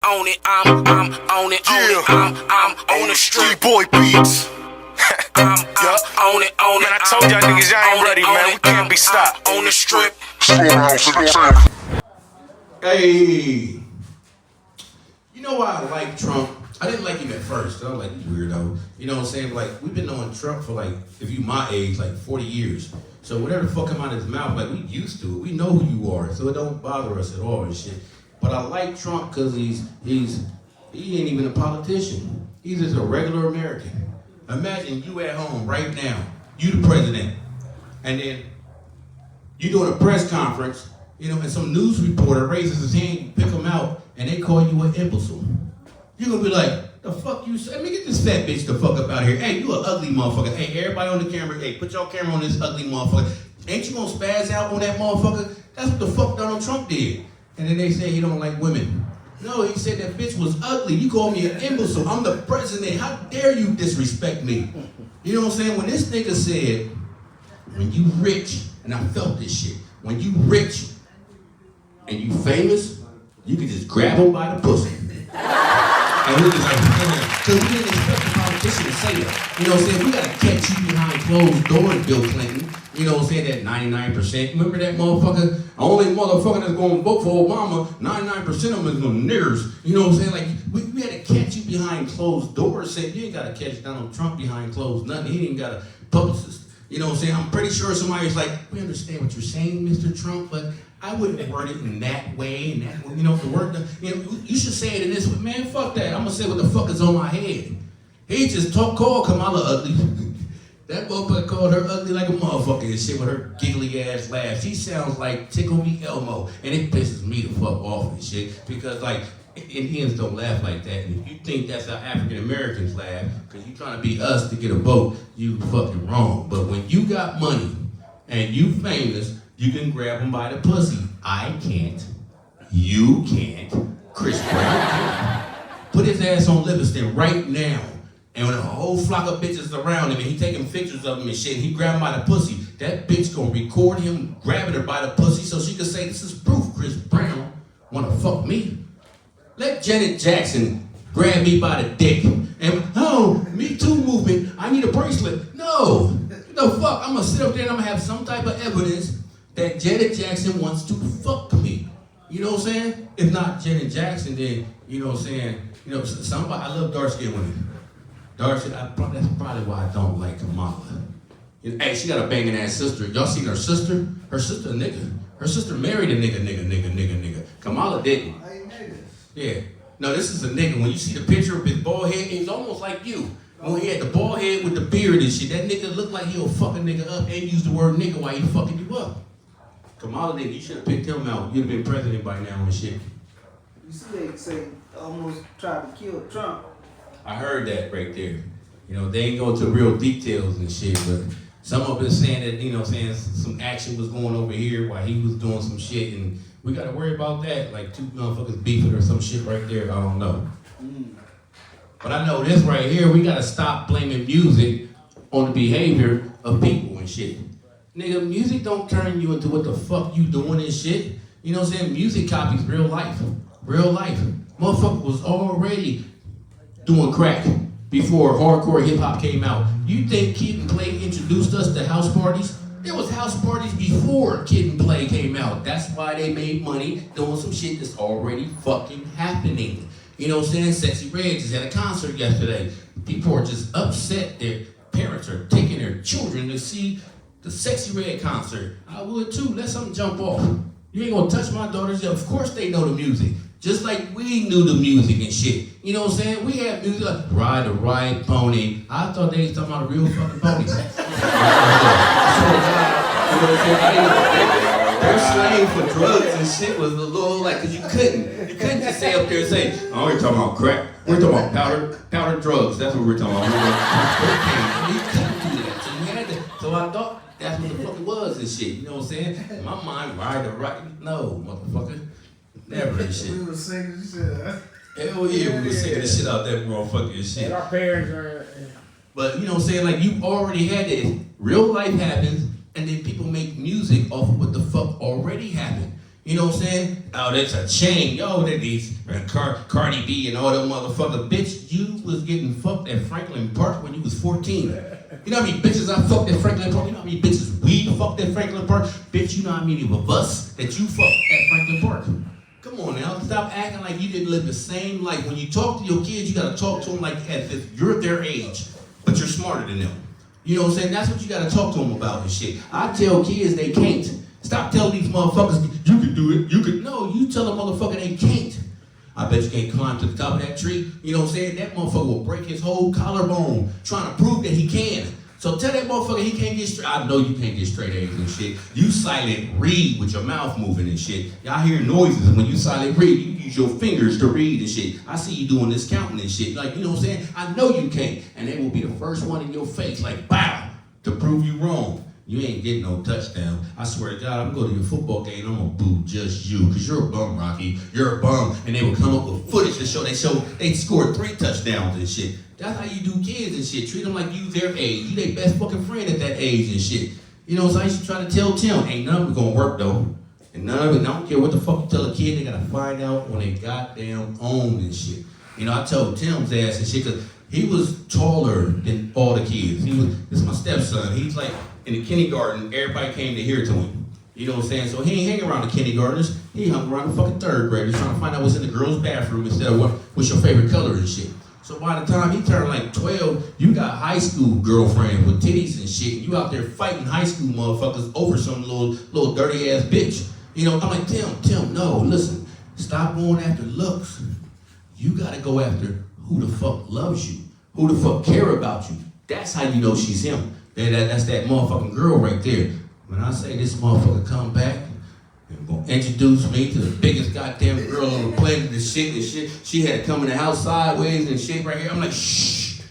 On it, I'm on it, I'm on the street. Boy beats. I'm on it, Man, I told y'all niggas y'all ain't ready, man. We can't be stopped. On the strip. Hey, you know why I like Trump? I didn't like him at first. I was like, you weirdo. You know what I'm saying? Like, we've been knowing Trump for like, if you my age, like 40 years. So whatever the fuck come out of his mouth, like we used to it. We know who you are, so it don't bother us at all and shit. But I like Trump because he ain't even a politician. He's just a regular American. Imagine you at home right now, you the president, and then you doing a press conference, you know, and some news reporter raises his hand, you pick him out, and they call you an imbecile. You're gonna be like, the fuck you say? Let me get this fat bitch the fuck up out of here. Hey, you an ugly motherfucker. Hey, everybody on the camera, hey, put your camera on this ugly motherfucker. Ain't you gonna spaz out on that motherfucker? That's what the fuck Donald Trump did. And then they say he don't like women. No, he said that bitch was ugly. You call me an imbecile. I'm the president. How dare you disrespect me? You know what I'm saying? When this nigga said, when you rich, and I felt this shit, when you rich and you famous, you can just grab him by the pussy. And we was like, because we didn't expect the politician to say that. You know what I'm saying? We gotta catch you behind closed doors, Bill Clinton. You know what I'm saying? That 99%. Remember that motherfucker? The only motherfucker that's gonna vote for Obama, 99% of them is gonna niggers. You know what I'm saying? Like, we had to catch you behind closed doors. Saying you ain't gotta catch Donald Trump behind closed nothing. He ain't got a publicist. You know what I'm saying? I'm pretty sure somebody's like, we understand what you're saying, Mr. Trump, but I wouldn't word it in that way, and that way, you know, the word, you know, you should say it in this way. Man, fuck that. I'm gonna say what the fuck is on my head. He just called Kamala ugly. That motherfucker called her ugly like a motherfucker and shit with her giggly ass laugh. She sounds like Tickle Me Elmo, and it pisses me the fuck off and shit, because like, Indians don't laugh like that, and if you think that's how African Americans laugh, because you trying to be us to get a vote, you fucking wrong. But when you got money, and you famous, you can grab them by the pussy. I can't. You can't. Chris Brown can't. Put his ass on Livingston right now. And when a whole flock of bitches around him and he taking pictures of him and shit, and he grab him by the pussy, that bitch gonna record him grabbing her by the pussy so she can say, this is proof Chris Brown wanna fuck me. Let Janet Jackson grab me by the dick. And, oh, Me Too movement, I need a bracelet. No, the fuck, I'm gonna sit up there and I'm gonna have some type of evidence that Janet Jackson wants to fuck me. You know what I'm saying? If not Janet Jackson, then, you know what I'm saying? You know, somebody, I love dark-skinned women. That's probably why I don't like Kamala. Hey, she got a banging ass sister. Y'all seen her sister? Her sister a nigga. Her sister married a nigga. Kamala didn't. I ain't made it. Yeah. No, this is a nigga. When you see the picture of his bald head, he's almost like you. When he had the bald head with the beard and shit, that nigga looked like he'll fuck a nigga up and use the word nigga while he fucking you up. Kamala didn't. You should have picked him out. You'd have been president by now and shit. You see they say almost tried to kill Trump. I heard that right there. You know, they ain't go into real details and shit, but some of it saying that, you know, saying some action was going over here while he was doing some shit, and we gotta worry about that, like two motherfuckers beefing or some shit right there, I don't know. But I know this right here, we gotta stop blaming music on the behavior of people and shit. Nigga, music don't turn you into what the fuck you doing and shit. You know what I'm saying? Music copies real life. Real life. Motherfucker was already doing crack before hardcore hip hop came out. You think Kid and Play introduced us to house parties? There was house parties before Kid and Play came out. That's why they made money doing some shit that's already fucking happening. You know what I'm saying? Sexy Red just had a concert yesterday. People are just upset their parents are taking their children to see the Sexy Red concert. I would too. Let something jump off. You ain't gonna touch my daughters. Of course they know the music. Just like we knew the music and shit. You know what I'm saying? We had music like Ride the Right Pony. I thought they was talking about a real fucking pony. Their slang for drugs and shit was a little like, cause you couldn't just say up there and say, oh, we're talking about crack. We're talking about powder drugs. That's what we're talking about. You couldn't do that. So you had to, so I thought that's what the fuck it was and shit. You know what I'm saying? In my mind, Ride the Right, no, motherfucker. Never and shit. We were singing shit. Hell yeah, we were singing the shit out that motherfucker and shit. And our parents are. But you know what I'm saying? Like, you already had it. Real life happens, and then people make music off of what the fuck already happened. You know what I'm saying? Oh, that's a chain. Yo, that these Cardi B and all them motherfuckers. Bitch, you was getting fucked at Franklin Park when you was 14. You know how many bitches I fucked at Franklin Park? You know how many bitches we fucked at Franklin Park? Bitch, you know how many of us that you fucked at Franklin Park? Come on now, stop acting like you didn't live the same life. When you talk to your kids, you gotta talk to them like as if you're their age, but you're smarter than them. You know what I'm saying? That's what you gotta talk to them about and shit. I tell kids they can't. Stop telling these motherfuckers, you can do it, you can. No, you tell a motherfucker they can't. I bet you can't climb to the top of that tree. You know what I'm saying? That motherfucker will break his whole collarbone trying to prove that he can. So tell that motherfucker he can't get straight. I know you can't get straight A's and shit. You silent read with your mouth moving and shit. Y'all hear noises when you silent read. You use your fingers to read and shit. I see you doing this counting and shit. Like, you know what I'm saying? I know you can't. And they will be the first one in your face, like, bow, to prove you wrong. You ain't getting no touchdown. I swear to God, I'm gonna go to your football game, I'm gonna boo just you, because you're a bum, Rocky. You're a bum. And they will come up with footage to show they scored 3 touchdowns and shit. That's how you do kids and shit. Treat them like you their age. You their best fucking friend at that age and shit. You know what I'm saying? I used to try to tell Tim, ain't none of it gonna work though. And none of it, I don't care what the fuck you tell a kid, they gotta find out on their goddamn own and shit. You know, I told Tim's ass and shit, because he was taller than all the kids. This is my stepson. He's like, in the kindergarten, everybody came to hear to him. You know what I'm saying? So he ain't hanging around the kindergartners. He hung around the fucking 3rd graders trying to find out what's in the girls' bathroom instead of what's your favorite color and shit. So by the time he turned like 12, you got high school girlfriends with titties and shit. And you out there fighting high school motherfuckers over some little dirty ass bitch. You know, I'm like, Tim, no, listen. Stop going after looks. You gotta go after who the fuck loves you. Who the fuck care about you. That's how you know she's him. That's that motherfucking girl right there. When I say this motherfucker come back and gonna introduce me to the biggest goddamn girl on the planet and shit, she had to come in the house sideways and shit right here. I'm like, shh,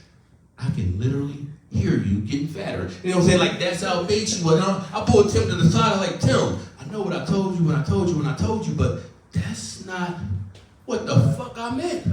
I can literally hear you getting fatter. You know what I'm saying? Like, that's how big she was. I pulled Tim to the side. I was like, Tim, I know what I told you when I told you, but that's not what the fuck I meant.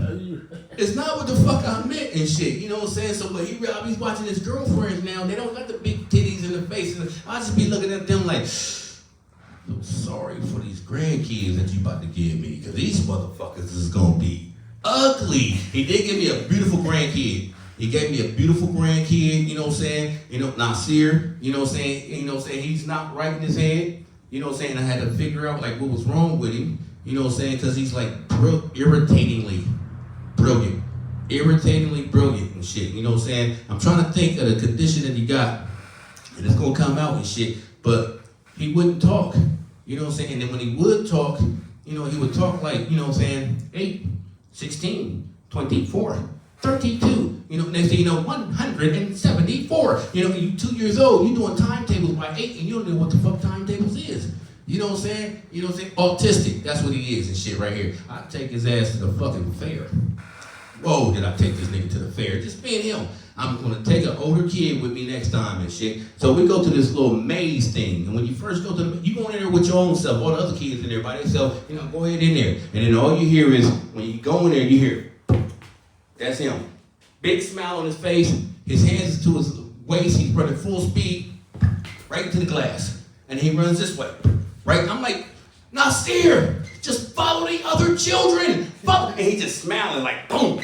It's not what the fuck I meant and shit. You know what I'm saying? So, but he's watching his girlfriends now. They don't got the big titties in the face. And I just be looking at them like, I'm so sorry for these grandkids that you about to give me, because these motherfuckers is gonna be ugly. He did give me a beautiful grandkid. He gave me a beautiful grandkid. You know what I'm saying? You know, Nasir. You know what I'm saying? You know what I'm saying? He's not right in his head. You know what I'm saying? I had to figure out like what was wrong with him. You know what I'm saying? Because he's like irritatingly brilliant. Irritatingly brilliant and shit. You know what I'm saying? I'm trying to think of the condition that he got. And it's going to come out and shit. But he wouldn't talk. You know what I'm saying? And then when he would talk, you know, he would talk like, you know what I'm saying, 8, 16, 24, 32. You know, next thing you know, 174. You know, you 2 years old, you doing timetables by 8, and you don't know what the fuck timetables is. You know what I'm saying? You know what I'm saying? Autistic. That's what he is and shit right here. I take his ass to the fucking fair. Whoa, did I take this nigga to the fair? Just being him. I'm gonna take an older kid with me next time and shit. So we go to this little maze thing. And when you first go to you go in there with your own self. All the other kids in there by themselves, you know, go ahead in there. And then all you hear is, when you go in there, you hear, that's him. Big smile on his face. His hands to his waist. He's running full speed right into the glass. And he runs this way. Right? I'm like, Nasir, just follow the other children. Follow. And he's just smiling like, boom,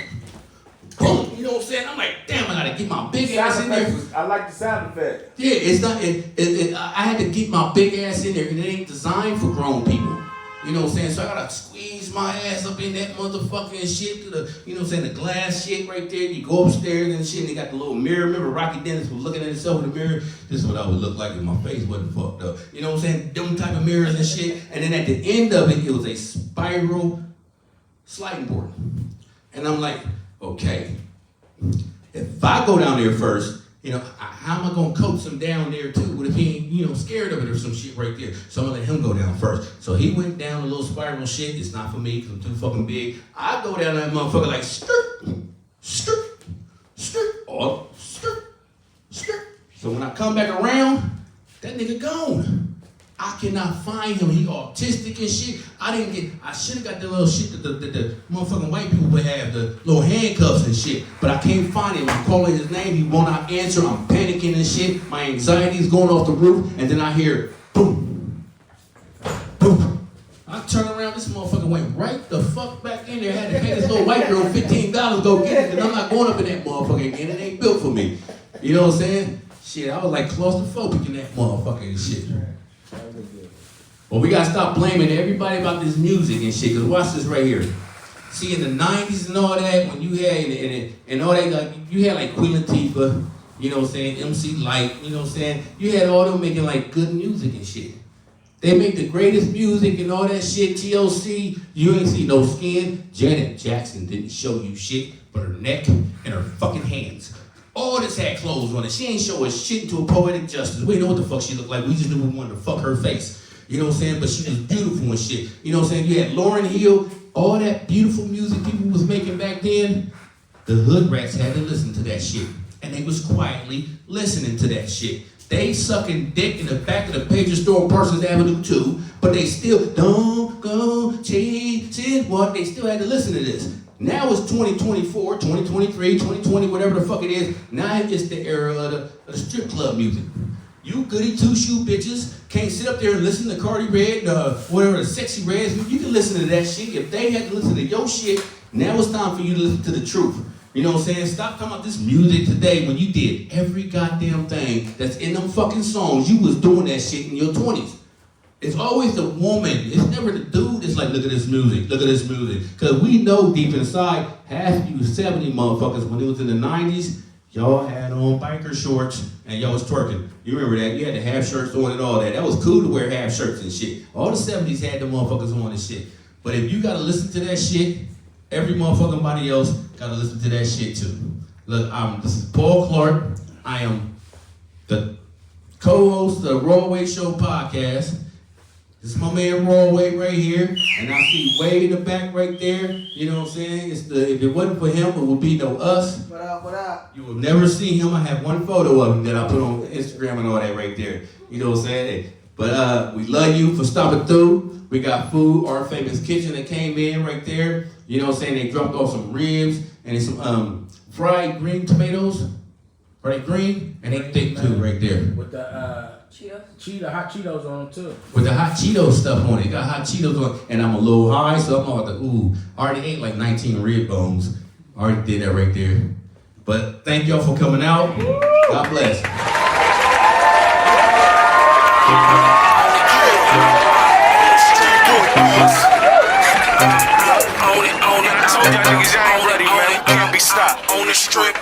boom. You know what I'm saying? I'm like, damn, I gotta get my big ass in there. I like the sound effect. Yeah, it's not. I had to get my big ass in there, and it ain't designed for grown people. You know what I'm saying? So I gotta squeeze my ass up in that motherfucking shit to the, you know what I'm saying, the glass shit right there. You go upstairs and shit, and they got the little mirror. Remember Rocky Dennis was looking at himself in the mirror? This is what I would look like if my face wasn't fucked up. You know what I'm saying? Them type of mirrors and shit. And then at the end of it, it was a spiral sliding board. And I'm like, okay, if I go down there first, you know, how am I gonna coax him down there too? What if he ain't, you know, scared of it or some shit right there? So I'm gonna let him go down first. So he went down a little spiral shit. It's not for me because I'm too fucking big. I go down that motherfucker like skirt, skirt, skirt, oh, skirt, skirt. So when I come back around, that nigga gone. I cannot find him. He autistic and shit. I should have got the little shit that the motherfucking white people would have, the little handcuffs and shit. But I can't find him. I'm calling his name. He will not answer. I'm panicking and shit. My anxiety is going off the roof. And then I hear boom, boom. turn around, this motherfucker went right the fuck back in there. Had to pay this little white girl $15 to go get it, and I'm not going up in that motherfucker again. It ain't built for me. You know what I'm saying? Shit, I was like claustrophobic in that motherfucker and shit. Well, we gotta stop blaming everybody about this music and shit, cause watch this right here. See, in the 90s and all that, when you had, and all that, like, you had like Queen Latifah, you know what I'm saying, MC Light, you know what I'm saying? You had all them making like good music and shit. They make the greatest music and all that shit, TLC, you ain't see no skin. Janet Jackson didn't show you shit but her neck and her fucking hands. All this had clothes on it. She ain't show us shit to a poetic justice. We didn't know what the fuck she looked like. We just knew we wanted to fuck her face. You know what I'm saying? But she was beautiful and shit. You know what I'm saying? You had Lauryn Hill, all that beautiful music people was making back then. The hood rats had to listen to that shit. And they was quietly listening to that shit. They sucking dick in the back of the Pager store on Parsons Avenue too, but they still don't go chasing what? They still had to listen to this. Now it's 2024, 2023, 2020, whatever the fuck it is. Now it's the era of the strip club music. You goody two-shoe bitches can't sit up there and listen to Cardi Red, whatever the Sexy Reds. You can listen to that shit. If they had to listen to your shit, now it's time for you to listen to the truth. You know what I'm saying? Stop talking about this music today when you did every goddamn thing that's in them fucking songs. You was doing that shit in your 20s. It's always the woman. It's never the dude that's like, look at this music, look at this music. Because we know deep inside, half of you 70 motherfuckers, when it was in the 90s, y'all had on biker shorts and y'all was twerking. You remember that? You had the half shirts on and all that. That was cool to wear half shirts and shit. All the 70s had the motherfuckers on and shit. But if you gotta listen to that shit, every motherfucking body else gotta listen to that shit too. Look, this is Paul Clark. I am the co-host of the Rollway Show podcast. This is my man Rollway right here, and I see way in the back right there. You know what I'm saying? If it wasn't for him, it would be no us. What up, what up? You will never see him. I have one photo of him that I put on Instagram and all that right there. You know what I'm saying? But we love you for stopping through. We got food, Our Famous Kitchen that came in right there. You know what I'm saying? They dropped off some ribs and some fried green tomatoes. Are they green? And they thick too right there. With the hot Cheetos on them too. With the hot Cheetos stuff on it. It got hot Cheetos on it. And I'm a little high, so I'm about to, I already ate like 19 rib bones. I already did that right there. But thank y'all for coming out. God bless. I told y'all niggas y'all ain't ready, man. We can't be stopped. On the strip.